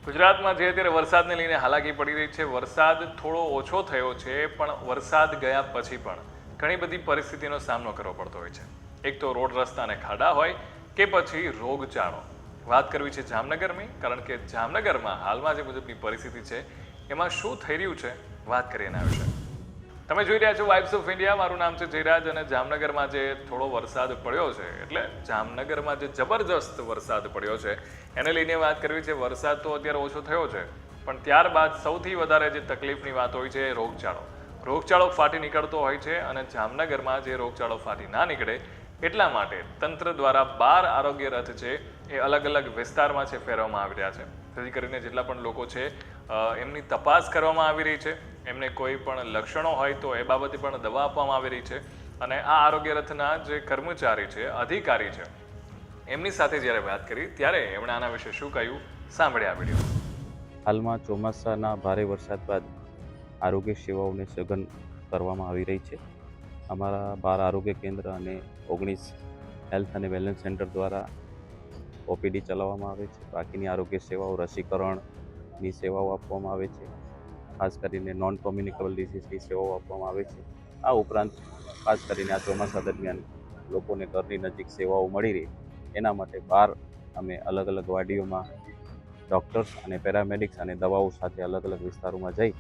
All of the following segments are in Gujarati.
ગુજરાતમાં જે અત્યારે વરસાદને લઈને હાલાકી પડી રહી છે. વરસાદ થોડો ઓછો થયો છે, પણ વરસાદ ગયા પછી પણ ઘણી બધી પરિસ્થિતિનો સામનો કરવો પડતો હોય છે. એક તો રોડ રસ્તા અને ખાડા હોય કે પછી રોગચાળો. વાત કરવી છે જામનગરની, કારણ કે જામનગરમાં હાલમાં જે મુજબની પરિસ્થિતિ છે એમાં શું થઈ રહ્યું છે વાત કરીએ એના વિશે. તમે જોઈ રહ્યા છો વાઇબ્સ ઓફ ઇન્ડિયા. મારું નામ છે જયરાજ અને જામનગરમાં જે થોડો વરસાદ પડ્યો છે, એટલે જામનગરમાં જે જબરજસ્ત વરસાદ પડ્યો છે એને લઈને વાત કરવી છે. વરસાદ તો અત્યારે ઓછો થયો છે, પણ ત્યારબાદ સૌથી વધારે જે તકલીફની વાત હોય છે એ રોગચાળો ફાટી નીકળતો હોય છે. અને જામનગરમાં જે રોગચાળો ફાટી ના નીકળે એટલા માટે તંત્ર દ્વારા 12 આરોગ્ય રથ છે એ અલગ અલગ વિસ્તારમાં છે ફેરવવામાં આવી રહ્યા છે. જેથી કરીને જેટલા પણ લોકો છે એમની તપાસ કરવામાં આવી રહી છે. એમને કોઈ પણ લક્ષણો હોય તો એ બાબતે પણ દવા આપવામાં આવી રહી છે. અને આ આરોગ્ય રથના જે કર્મચારી છે, અધિકારી છે, એમની સાથે જ્યારે વાત કરી ત્યારે એમણે આના વિશે શું કહ્યું, સાંભળ્યા આ વિડીયો. હાલમાં ચોમાસાના ભારે વરસાદ બાદ આરોગ્ય સેવાઓને સઘન કરવામાં આવી રહી છે. અમારા 12 આરોગ્ય કેન્દ્ર અને 19 હેલ્થ અને વેલનેસ સેન્ટર દ્વારા ઓપીડી ચલાવવામાં આવે છે. બાકીની આરોગ્ય સેવાઓ, રસીકરણની સેવાઓ આપવામાં આવે છે. ખાસ કરીને નોન કોમ્યુનિકેબલ ડિસીઝની સેવાઓ આપવામાં આવે છે. આ ઉપરાંત ખાસ કરીને આ ચોમાસા દરમિયાન લોકોને ઘરની નજીક સેવાઓ મળી રહે એના માટે 12 અમે અલગ અલગ વાડીઓમાં ડૉક્ટર્સ અને પેરામેડિક્સ અને દવાઓ સાથે અલગ અલગ વિસ્તારોમાં જઈ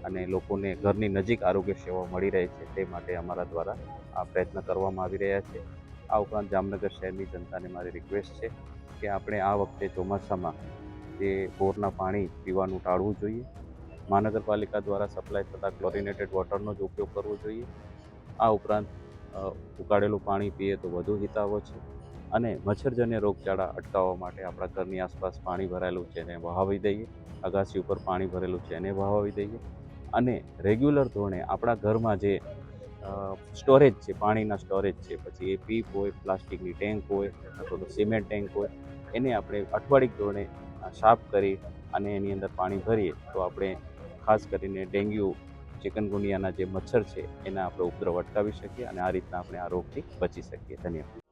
અને લોકોને ઘરની નજીક આરોગ્ય સેવાઓ મળી રહે છે તે માટે અમારા દ્વારા આ પ્રયત્ન કરવામાં આવી રહ્યા છે. આ ઉપરાંત જામનગર શહેરની જનતાને મારી રિક્વેસ્ટ છે કે આપણે આ વખતે ચોમાસામાં જે બોરના પાણી પીવાનું ટાળવું જોઈએ. મહાનગરપાલિકા દ્વારા સપ્લાય થતા ક્લોરિનેટેડ વોટરનો જ ઉપયોગ કરવો જોઈએ. આ ઉપરાંત ઉકાળેલું પાણી પીએ તો વધુ હિતાવહ છે. અને મચ્છરજન્ય રોગચાળા અટકાવવા માટે આપણા ઘરની આસપાસ પાણી ભરાયેલું છે એને વહાવી દઈએ. અગાસી ઉપર પાણી ભરેલું છે એને વહાવી દઈએ. અને રેગ્યુલર ધોરણે આપણા ઘરમાં જે સ્ટોરેજ છે, પાણીના સ્ટોરેજ છે, પછી એ પીપ હોય, પ્લાસ્ટિકની ટેન્ક હોય અથવા તો સિમેન્ટ ટેન્ક હોય, એને આપણે અઠવાડિક ધોરણે સાફ કરી અને એની અંદર પાણી ભરીએ તો આપણે ખાસ કરીને ડેન્ગ્યુ, ચિકનગુનિયાના જે મચ્છર છે એના આપણે ઉપદ્રવ અટકાવી શકીએ અને આ રીતના આપણે આ રોગથી બચી શકીએ. ધન્યવાદ.